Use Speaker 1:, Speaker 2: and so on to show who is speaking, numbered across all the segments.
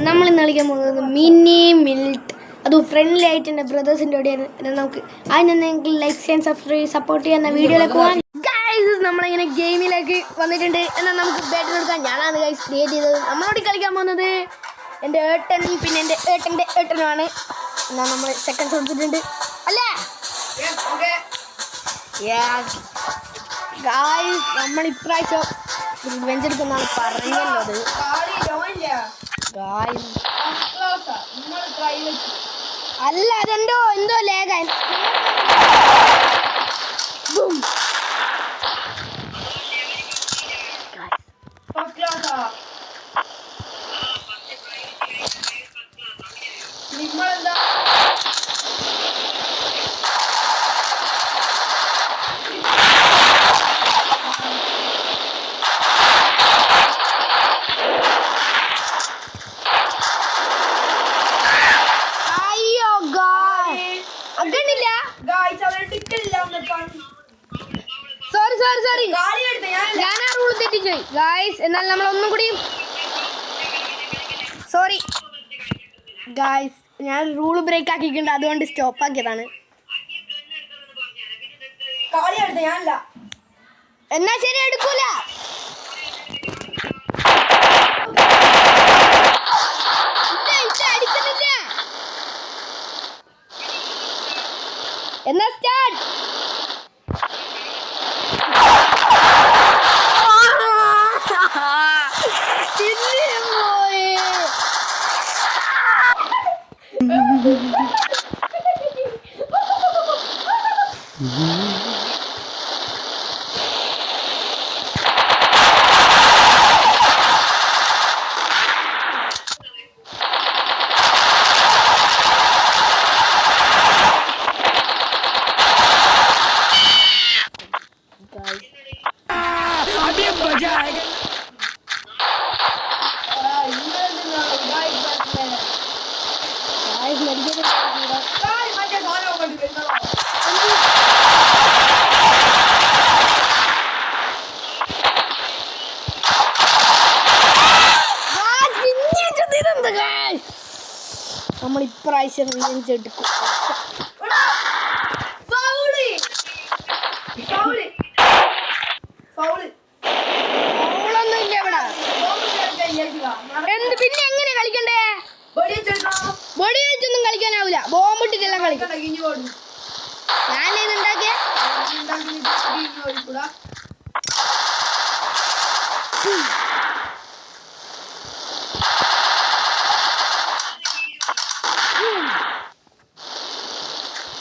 Speaker 1: നമ്മളിന്ന് കളിക്കാൻ പോകുന്നത് മിനി മിൽറ്റ്. അത് ഫ്രണ്ട്ലി ആയിട്ട് എൻ്റെ ബ്രദേഴ്സിൻ്റെ കൂടെയാണ്. നമുക്ക് അതിന് നിങ്ങൾക്ക് ലൈക്ക് ചെയ്യാൻ സപ്പോർട്ട് ചെയ്യുന്ന വീഡിയോയിലേക്ക് പോകാൻ. നമ്മളിങ്ങനെ ഗെയിമിലേക്ക് വന്നിട്ടുണ്ട്. എന്നാൽ നമുക്ക് ബാറ്റർ എടുക്കാം. ഞാനാണ് ഗൈസ് ക്രിയേറ്റ് ചെയ്തത്. നമ്മളോട് കളിക്കാൻ പോകുന്നത് എൻ്റെ ഏട്ടനും പിന്നെ എൻ്റെ ഏട്ടൻ്റെ ഏട്ടനുമാണ്. എന്നാൽ നമ്മൾ സെക്കൻഡ്സ് കൊടുത്തിട്ടുണ്ട് അല്ലേ? ഗൈസ് നമ്മൾ ഇപ്രാവശ്യം റിവെഞ്ച് എടുക്കുന്നതാണ് പറഞ്ഞത്. അല്ല അതെന്തോ ലേഖൻ
Speaker 2: നിങ്ങളെന്താ
Speaker 1: സോറി ഞാൻ ആ റൂൾ തെറ്റിച്ചു ഗായ്സ്. എന്നാൽ നമ്മൾ ഒന്നും കൂടി സോറി ഗായ്സ്, ഞാൻ റൂൾ ബ്രേക്ക് ആക്കിയിട്ടുണ്ട്, അതുകൊണ്ട് സ്റ്റോപ്പ് ആക്കിയതാണ്. എന്നാ ശരി, എടുക്കൂല. എന്നാ സ്റ്റാർട്ട്. നമ്മൾ ഇപ്രാവശ്യം റിവെഞ്ച് എടുക്കും. എന്ത് പിന്നെ എങ്ങനെ കളിക്കണ്ടേ? ബോഡി വെച്ചൊന്നും കളിക്കാനാവൂല, ബോംബിട്ടിട്ടെല്ലാം കളിക്കും. ഞാനിത് ഉണ്ടാക്കിയ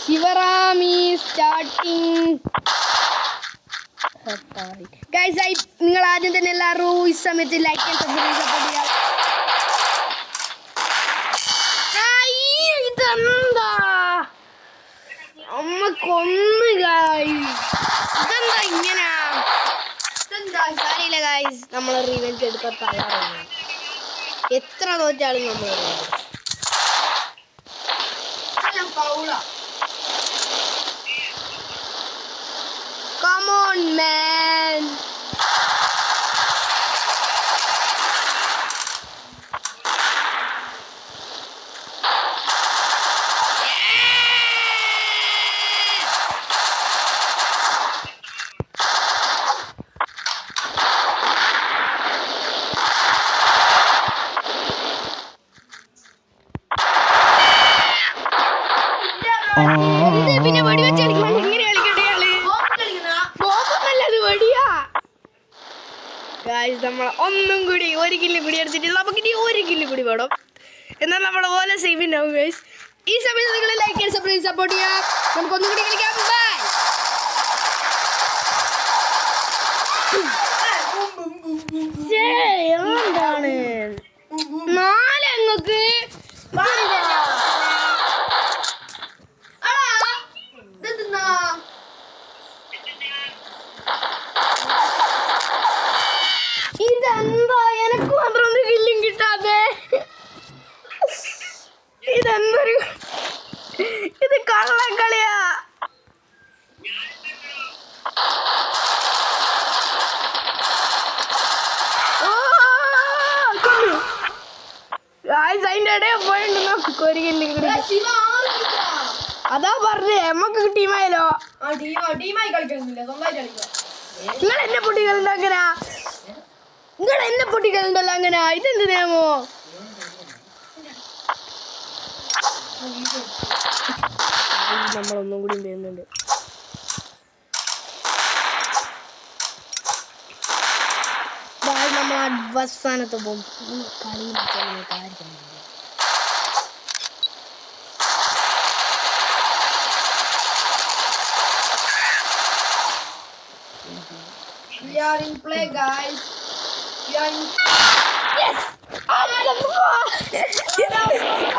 Speaker 1: ശിവറാമി സ്റ്റാർട്ടിങ്. ഗൈസ്, നിങ്ങൾ ആദ്യം തന്നെ എല്ലാവരും ഈ സമയത്ത് ലൈക്ക് ആൻഡ് സബ്സ്ക്രൈബ് സപ്പോർട്ട് ചെയ്യാം. ഇതെന്താ അമ്മ കൊന്ന് ഗൈസ്, ഇതെന്താ ഇങ്ങനെ? സാരിയില്ല ഗൈസ്, നമ്മൾ റിവെഞ്ച് എടുക്കാൻ തയ്യാറാണ്. എത്ര തോറ്റാലും നമ്മൾ Come on, man. പിന്നെ വടി വെച്ചടിക്കണം. എങ്ങനെ കളിക്കട്ടെ? ഗായ്സ്, നമ്മൾ ഒന്നും കൂടി 1 കില്ല് കൂടി എടുത്തിട്ട് നമുക്ക് ഇനി 1 കില്ല് കൂടി വേണം. എന്നാൽ നമ്മുടെ ഓല സേവ് ഉണ്ടാവും ഗൈസ്. ഈ സമയത്ത് നിങ്ങൾ ലൈക്ക് ആൻഡ് സബ്സ്ക്രൈബ് സപ്പോർട്ട് ചെയ്യാം. നമുക്ക് ഒന്നും കൂടി കളിക്കാം. ബൈ. എന്താണ് 4 അങ്ങക്ക് ഇതെന്താ? എനക്ക് മാത്രം ഒരു കില്ലും കിട്ടാതെ. ഇതെന്തൊരു ഇത് കള്ളക്കളിയാ. ഓ അതിന്റെ ഇടയിൽ പോയിട്ടുണ്ടെന്നോ ഒരു കില്ലും കൂടി. അതാ പറഞ്ഞേ നമ്മക്ക് ടീമായാലോ. നിങ്ങൾ എന്നെ പൊട്ടികളുണ്ടോ അങ്ങനെ? നിങ്ങൾ എന്നെ പൊട്ടികളുണ്ടല്ലോ അങ്ങനെ? ഇതെന്ത് നിയമോ? നമ്മളൊന്നും കൂടി വരുന്നുണ്ട്. നമ്മൾ അവസാനത്ത് പോകും. കളി
Speaker 2: We are in play, guys. We are in.
Speaker 1: Yes.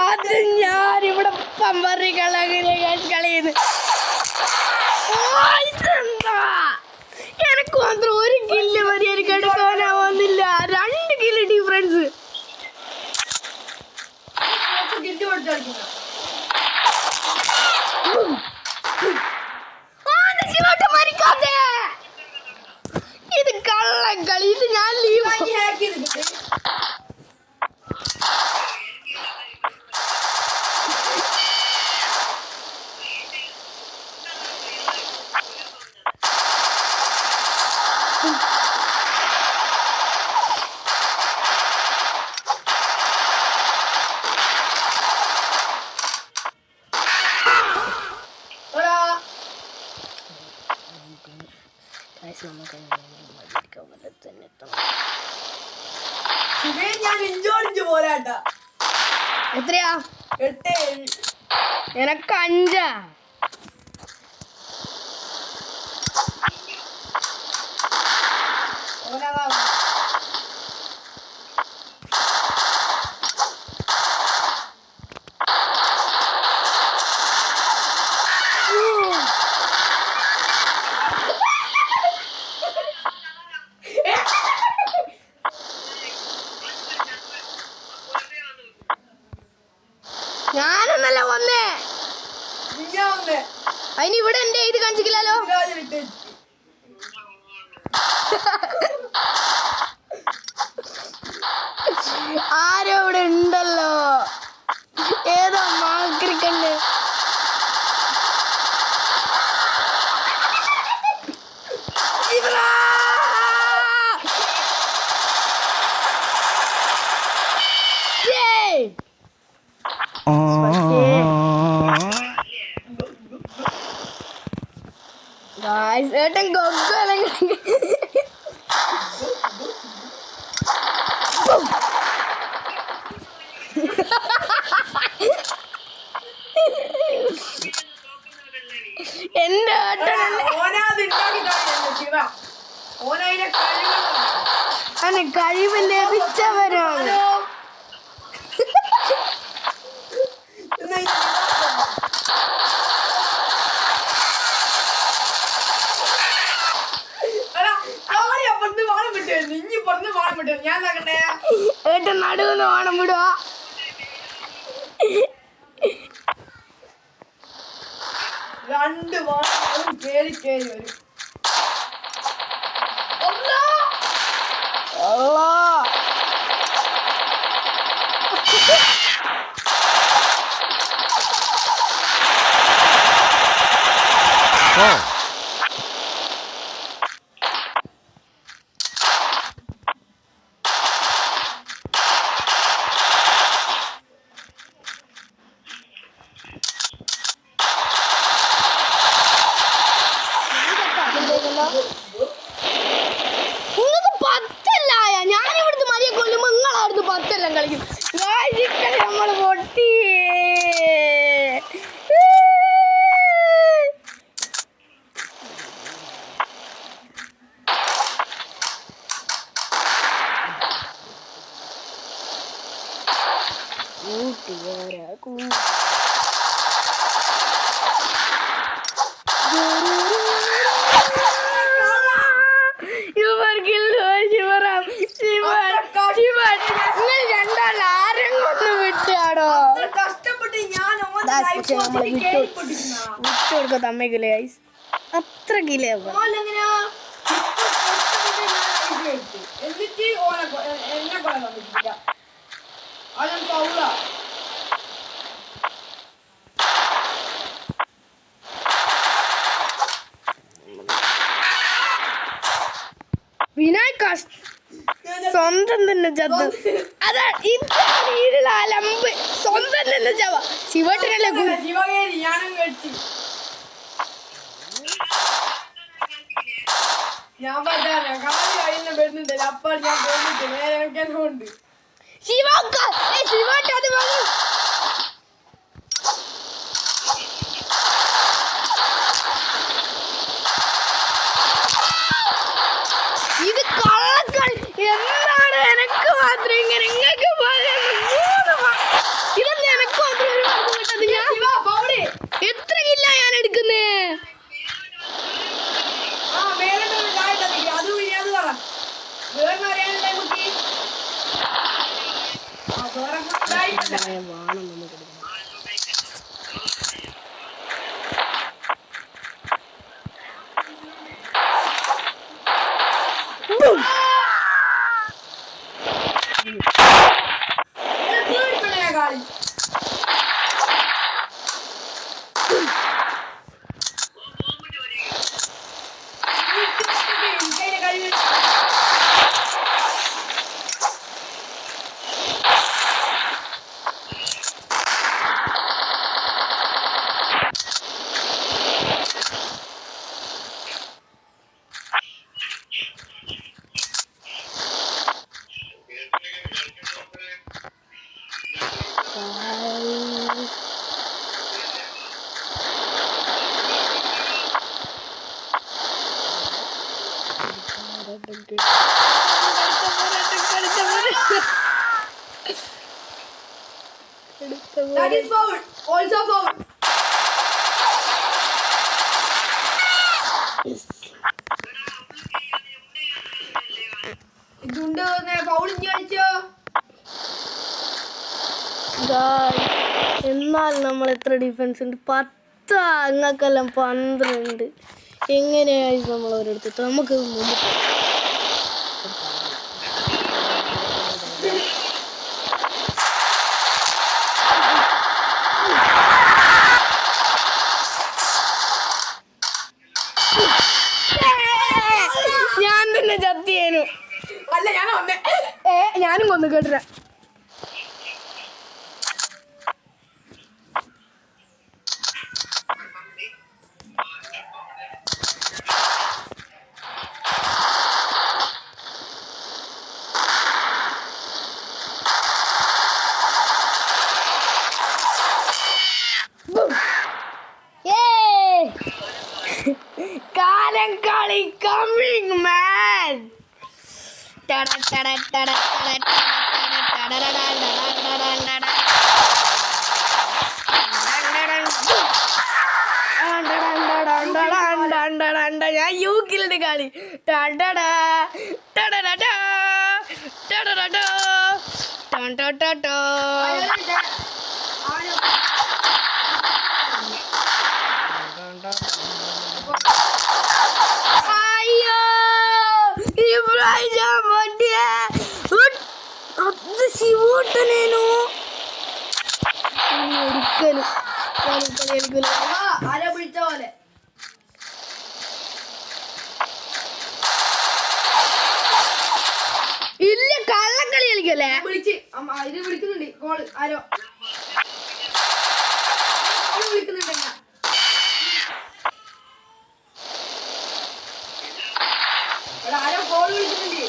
Speaker 1: അത് ഞാനിവിടെ പമ്പറികളങ്ങനെ കളിയുന്നു. എനക്ക് മാത്രം ഒരു കില്ല് മതി. എനിക്ക് എടുക്കാനാവുന്നില്ല. 2 കില്ല് ഡിഫറൻസ്. ഇത് കള്ളം കളി. ഇത് ഞാൻ ലീവ് എത്രയാ?
Speaker 2: 8.
Speaker 1: എനക്ക് 5. ഞാനൊന്നല്ല വന്നേ. അതിന് ഇവിടെ എന്റെ ഇത് കാണിച്ചില്ലല്ലോ. ആരോ ഇവിടെ ഉണ്ടല്ലോ. ഏതോ മാക്രിക്കണ്ട്. ഏട്ടൻ ഗൊഗ്ഗ എന്റെ ഏട്ടൻ കഴിവ് ലഭിച്ചവരാണ്. ഏട്ടൻ നടുവെന്ന് വാണം വിടുക.
Speaker 2: രണ്ട് വാണം കേറി വരും.
Speaker 1: നിങ്ങൾക്ക് 10 ഞാനിവിടുന്ന് മതിയെ കൊല്ലുമ്പോ നിങ്ങളവിടുന്ന് 10 കളിക്കും. നമ്മൾ പൊട്ടി. വിട്ടുകൊടുക്ക തമ്മയ്ക്കില്ലേ ഗൈസ്. അത്ര കിലേ
Speaker 2: എന്നിട്ട് എന്നെ
Speaker 1: തന്നെ ചത്തു. അതാ ഇപ്പൊ അലമ്പ് സ്വന്തം തന്നെ ചവ. ശിവട്ടനല്ലേ
Speaker 2: ശിവകേരി ഞാനും കഴിച്ചു. ഞാൻ പറഞ്ഞ കാലി കഴിയുന്ന വരുന്നുണ്ടല്ലോ അപ്പോൾ ഞാൻ പോയിട്ട് നേരെ ഉണ്ട്.
Speaker 1: ശിവട്ട അത് മതി. ഇത് കള്ളക്കളി. എന്താണ് എനക്ക് മാത്രം ഇങ്ങനെ നിങ്ങൾക്ക് ഇതെന്താ എനക്ക് മാത്രം ഒരു മാർക്ക് കിട്ടത്? ഞാൻ എത്ര കില്ല ഞാൻ എടുക്കുന്നേ?
Speaker 2: That is foul. Also foul. ഇതുണ്ട് ഫൗൾ കളിച്ചോ.
Speaker 1: എന്നാൽ നമ്മൾ എത്ര ഡിഫൻസ് ഉണ്ട്? 10. അങ്ങക്കെല്ലാം 12. എങ്ങനെയായി നമ്മൾ ഒരിടത്ത്? നമുക്ക് മുമ്പ് ഞാൻ തന്നെ ചത്തിയേനു.
Speaker 2: അല്ല ഞാൻ ഒന്നേ
Speaker 1: ഞാനും കൊന്നു കേട്ടില്ല. കാലം കളി കമ്മിങ് മാൻ. ഞാൻ യൂക്കിലുണ്ട് കളി. അയ്യോ ശിവൂട്ടനേനു ഒരിക്കലും കളിക്കൂല.
Speaker 2: ആരെ വിളിച്ച പോലെ
Speaker 1: ഇല്ല കള്ളക്കളി കളിക്കല്ലേ.
Speaker 2: വിളിച്ച് ഇത് വിളിക്കുന്നുണ്ട്. കോള് ആരോ വിളിക്കുന്നുണ്ട്. ആരോ കോള് വിളിക്കുന്നുണ്ട്.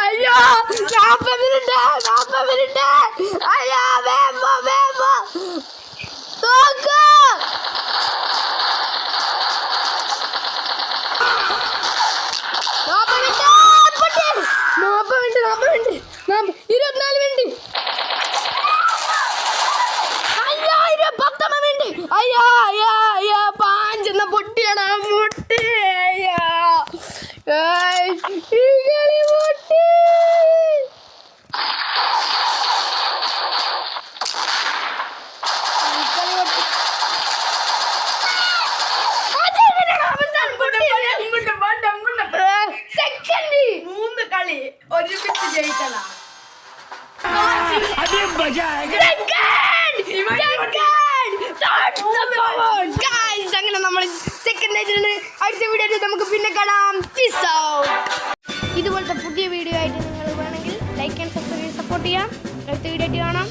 Speaker 1: അയ്യോ 40 മിനിറ്റ് അയ്യോ വേമ്പോ തോക്ക്. അയ്യോ 19 മിനിറ്റ്. അയ്യോ പാഞ്ചെന്ന പൊട്ടിയ അയ്യടാ മുട്ടി അയ്യോ ഈ കളി മുട്ടി സെക്കൻഡ്
Speaker 2: 3 കളി ഒരുമിച്ച് ജയിച്ചതാ
Speaker 1: അങ്ങനെ നമ്മൾ സെക്കൻഡ് ആയിട്ടുണ്ട്. അടുത്ത വീഡിയോ നമുക്ക് പിന്നെ കാണാം. ഇതുപോലത്തെ പുതിയ വീഡിയോ ആയിട്ട് നിങ്ങൾ വേണമെങ്കിൽ ലൈക്ക് ആൻഡ് സബ്സ്ക്രൈബ് സപ്പോർട്ട് ചെയ്യാം. അടുത്ത വീഡിയോ ആയിട്ട് കാണാം.